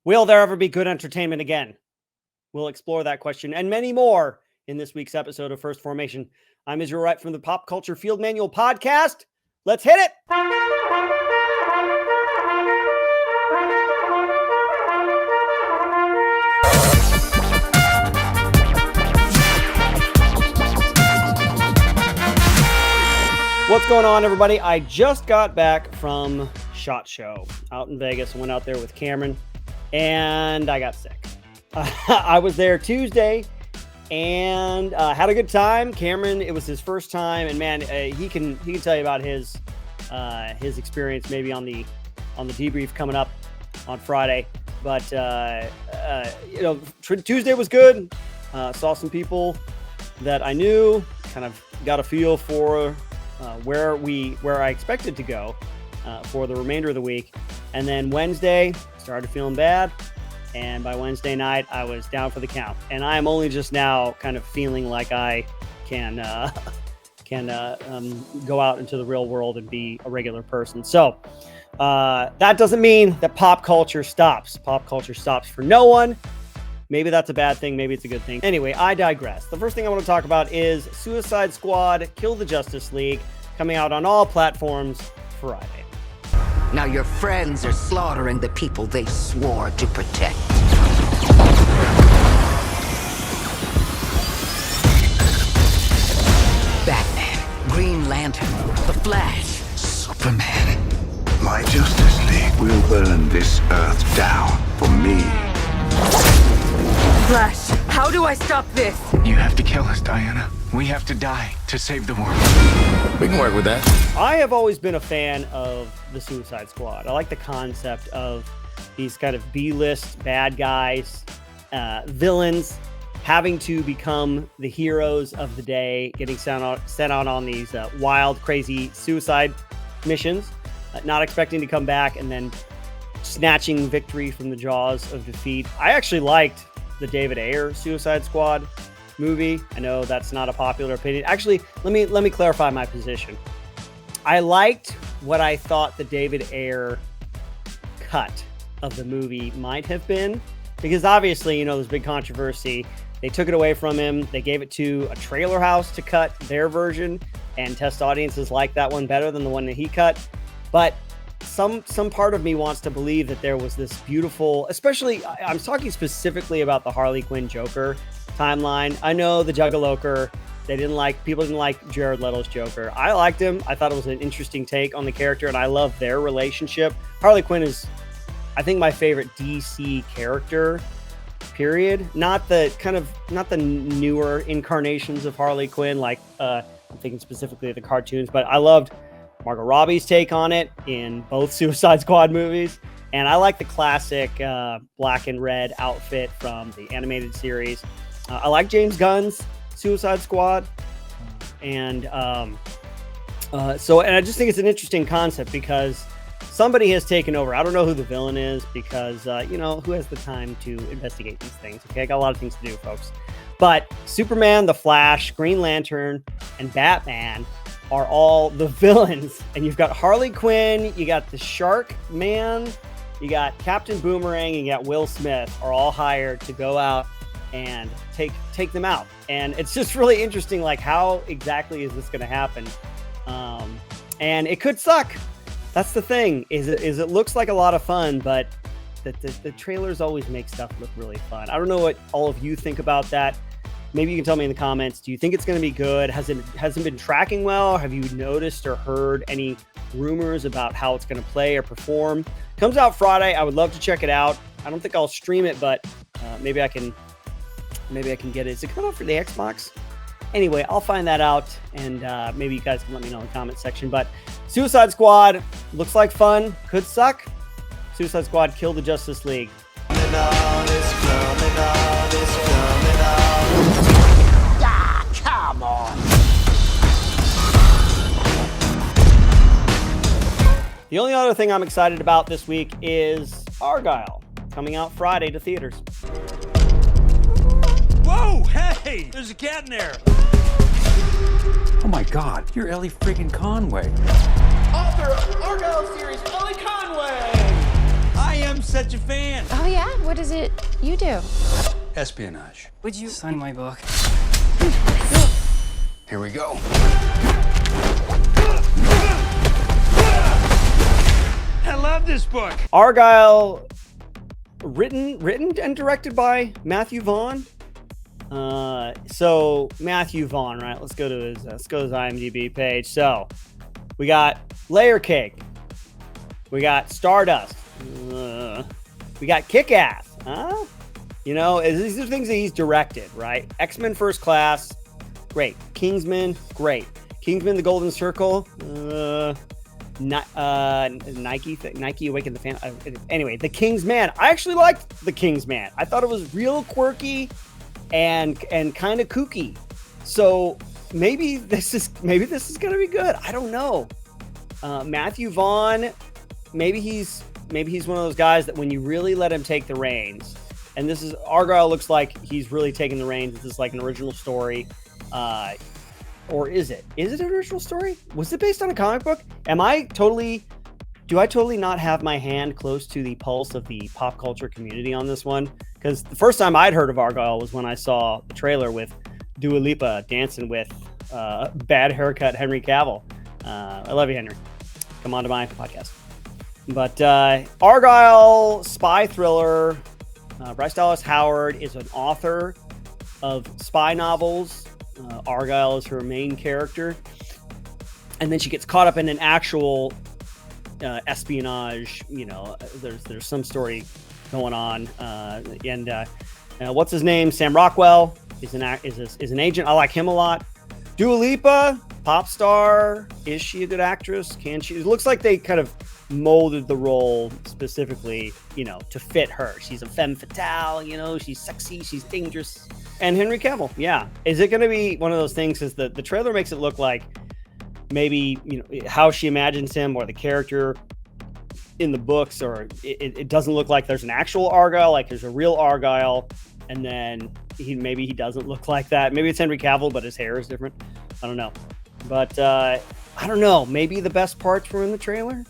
Will there ever be good entertainment again? We'll explore that question and many more in this week's episode of First Formation. I'm Israel Wright from the Pop Culture Field Manual Podcast. Let's hit it! What's going on, everybody? I just got back from SHOT Show out in Vegas. I went out there with Cameron, and I got sick. I was there Tuesday, and had a good time. Cameron, it was his first time, and man, he can tell you about his experience maybe on the debrief coming up on Friday. But Tuesday was good. Saw some people that I knew. Kind of got a feel for where I expected to go for the remainder of the week. And then Wednesday started feeling bad, and by Wednesday night I was down for the count. And I am only just now kind of feeling like I can go out into the real world and be a regular person. So that doesn't mean that pop culture stops. Pop culture stops for no one. Maybe that's a bad thing. Maybe it's a good thing. Anyway, I digress. The first thing I want to talk about is Suicide Squad Kill the Justice League, coming out on all platforms Friday. Now your friends are slaughtering the people they swore to protect. Batman, Green Lantern, The Flash, Superman. My Justice League will burn this Earth down for me. Flash, how do I stop this? You have to kill us, Diana. We have to die to save the world. We can work with that. I have always been a fan of the Suicide Squad. I like the concept of these kind of B-list bad guys, villains, having to become the heroes of the day, getting sent out on these wild, crazy suicide missions, not expecting to come back, and then snatching victory from the jaws of defeat. I actually liked the David Ayer Suicide Squad movie. I know that's not a popular opinion. Actually, let me clarify my position. I liked what I thought the David Ayer cut of the movie might have been, because obviously, there's big controversy. They took it away from him. They gave it to a trailer house to cut their version, and test audiences like that one better than the one that he cut. But some part of me wants to believe that there was this beautiful, especially I'm talking specifically about the Harley Quinn Joker timeline. I know the Juggaloker, people didn't like Jared Leto's Joker. I liked him. I thought it was an interesting take on the character, and I love their relationship. Harley Quinn is, I think, my favorite DC character, period. Not the newer incarnations of Harley Quinn, like I'm thinking specifically of the cartoons, but I loved Margot Robbie's take on it in both Suicide Squad movies. And I like the classic black and red outfit from the animated series. I like James Gunn's Suicide Squad. And I just think it's an interesting concept because somebody has taken over. I don't know who the villain is because, who has the time to investigate these things? Okay, I got a lot of things to do, folks. But Superman, The Flash, Green Lantern, and Batman are all the villains. And you've got Harley Quinn, you got the Shark Man, you got Captain Boomerang, and you got Will Smith are all hired to go out and take them out. And it's just really interesting, like, how exactly is this going to happen? And it could suck. That's the thing, is it looks like a lot of fun, but the trailers always make stuff look really fun. I don't know what all of you think about that. Maybe you can tell me in the comments. Do you think it's going to be good? Has it been tracking well? Have you noticed or heard any rumors about how it's going to play or perform? Comes out Friday. I would love to check it out. I don't think I'll stream it, but maybe I can get it. Is it coming out for the Xbox? Anyway, I'll find that out, and maybe you guys can let me know in the comment section. But Suicide Squad looks like fun. Could suck. Suicide Squad Kill the Justice League. Come on. The only other thing I'm excited about this week is Argylle, coming out Friday to theaters. Whoa, hey, there's a cat in there. Oh my God, you're Ellie friggin' Conway. Author of Argylle series, Ellie Conway. I am such a fan. Oh yeah? What is it you do? Espionage. Would you Sign my book. Here we go. I love this book. Argylle, written and directed by Matthew Vaughn. So Matthew Vaughn, right? Let's go to his IMDb page. So we got Layer Cake, we got Stardust, we got Kick-Ass. You know, these are things that he's directed, right? X-Men First Class, great. Kingsman, great. Kingsman: The Golden Circle, Nike Awaken the Fan. Anyway, The Kingsman. I actually liked The Kingsman. I thought it was real quirky and kind of kooky. So maybe this is gonna be good. I don't know. Matthew Vaughn, maybe he's one of those guys that when you really let him take the reins, and this is Argylle looks like he's really taking the reins. This is like an original story. Or is it? Is it an original story? Was it based on a comic book? Do I totally not have my hand close to the pulse of the pop culture community on this one? Because the first time I'd heard of Argylle was when I saw the trailer with Dua Lipa dancing with bad haircut Henry Cavill. I love you, Henry. Come on to my podcast. But Argylle, spy thriller. Bryce Dallas Howard is an author of spy novels. Argylle is her main character, and then she gets caught up in an actual espionage. You know, there's some story going on, and what's his name? Sam Rockwell is an agent. I like him a lot. Dua Lipa, pop star. Is she a good actress? Can she? It looks like they kind of molded the role specifically, you know, to fit her. She's a femme fatale. You know, she's sexy. She's dangerous. And Henry Cavill, yeah. Is it going to be one of those things? Because the trailer makes it look like maybe, you know, how she imagines him or the character in the books, or it doesn't look like there's an actual Argylle, like there's a real Argylle, and then maybe he doesn't look like that. Maybe it's Henry Cavill, but his hair is different. I don't know. But I don't know. Maybe the best parts were in the trailer.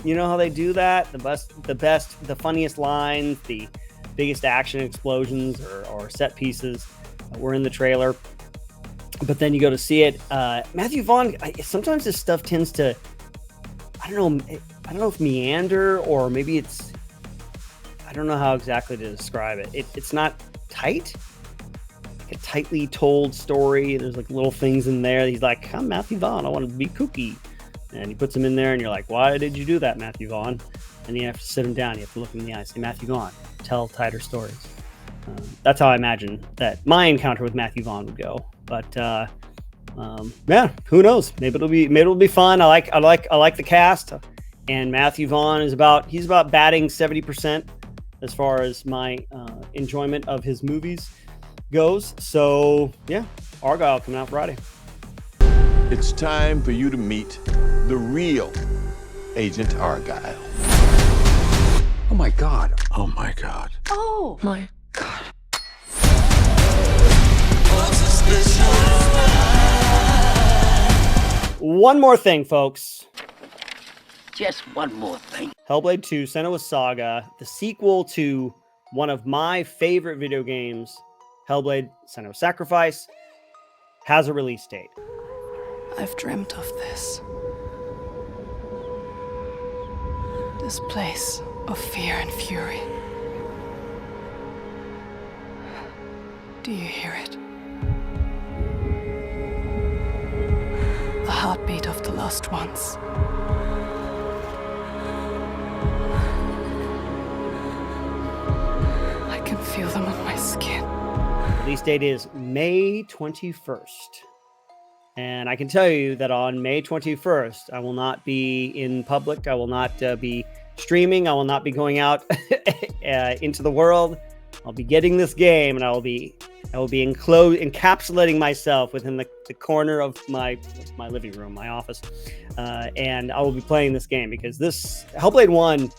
You know how they do that? The funniest lines, the biggest action explosions or set pieces were in the trailer. But then you go to see it. Matthew Vaughn, sometimes this stuff tends to, I don't know if meander, or maybe I don't know how exactly to describe it. It's not tight, like a tightly told story. There's like little things in there. He's like, I'm Matthew Vaughn, I want to be kooky. And he puts them in there and you're like, why did you do that, Matthew Vaughn? And you have to sit him down. You have to look him in the eye, say, Matthew Vaughn, tell tighter stories. That's how I imagine that my encounter with Matthew Vaughn would go. But yeah, who knows? Maybe it'll be fun. I like the cast, and Matthew Vaughn is about batting 70% as far as my enjoyment of his movies goes. So yeah, Argylle coming out Friday. It's time for you to meet the real Agent Argylle. Oh my God. Oh my God. Oh my God. One more thing, folks. Just one more thing. Hellblade 2, Senua Saga, the sequel to one of my favorite video games, Hellblade: Senua's Sacrifice, has a release date. I've dreamt of this. This place of fear and fury. Do you hear it? The heartbeat of the lost ones. I can feel them on my skin. Release date is May 21st. And I can tell you that on May 21st, I will not be in public. I will not be streaming. I will not be going out into the world. I'll be getting this game, and I will be encapsulating myself within the corner of my living room, my office, and I will be playing this game because this Hellblade 1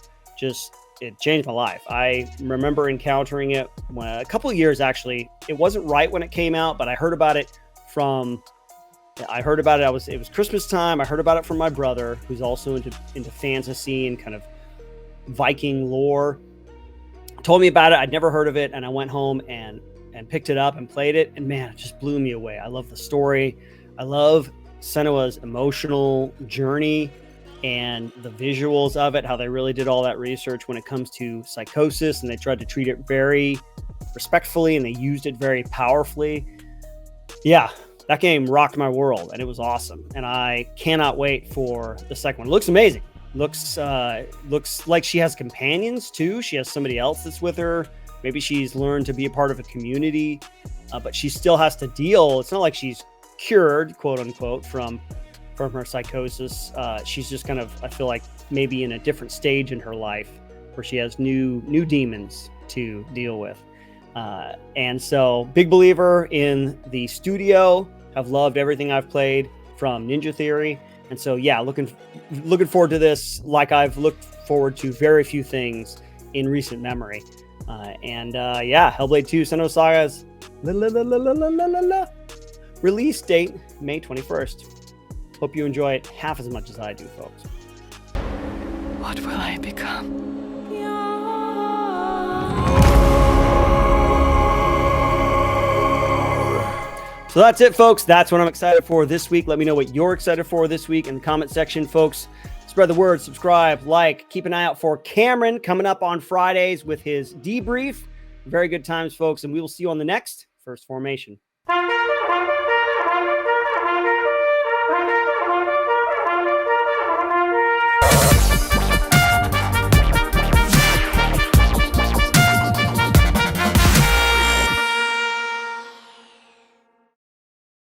it changed my life. I remember encountering it a couple of years, actually. It wasn't right when it came out, but I heard about it. It was Christmas time. I heard about it from my brother, who's also into fantasy and kind of Viking lore. told me about it. I'd never heard of it, and I went home and picked it up and played it, and man, it just blew me away. I love the story. I love Senua's emotional journey and the visuals of it, how they really did all that research when it comes to psychosis, and they tried to treat it very respectfully, and they used it very powerfully. Yeah, that game rocked my world, and it was awesome, and I cannot wait for the second one. It looks amazing. Looks like she has companions too. She has somebody else that's with her. Maybe she's learned to be a part of a community, but she still has to deal. It's not like she's cured, quote unquote, from her psychosis. She's just kind of, I feel like, maybe in a different stage in her life where she has new demons to deal with. And so, big believer in the studio. Have loved everything I've played from Ninja Theory. And so, yeah, looking forward to this like I've looked forward to very few things in recent memory. Yeah, Hellblade 2 Senua Saga's release date, May 21st. Hope you enjoy it half as much as I do, folks. What will I become? So that's it, folks. That's what I'm excited for this week. Let me know what you're excited for this week in the comment section, folks. Spread the word, subscribe, like, keep an eye out for Cameron coming up on Fridays with his debrief. Very good times, folks, and we will see you on the next First Formation.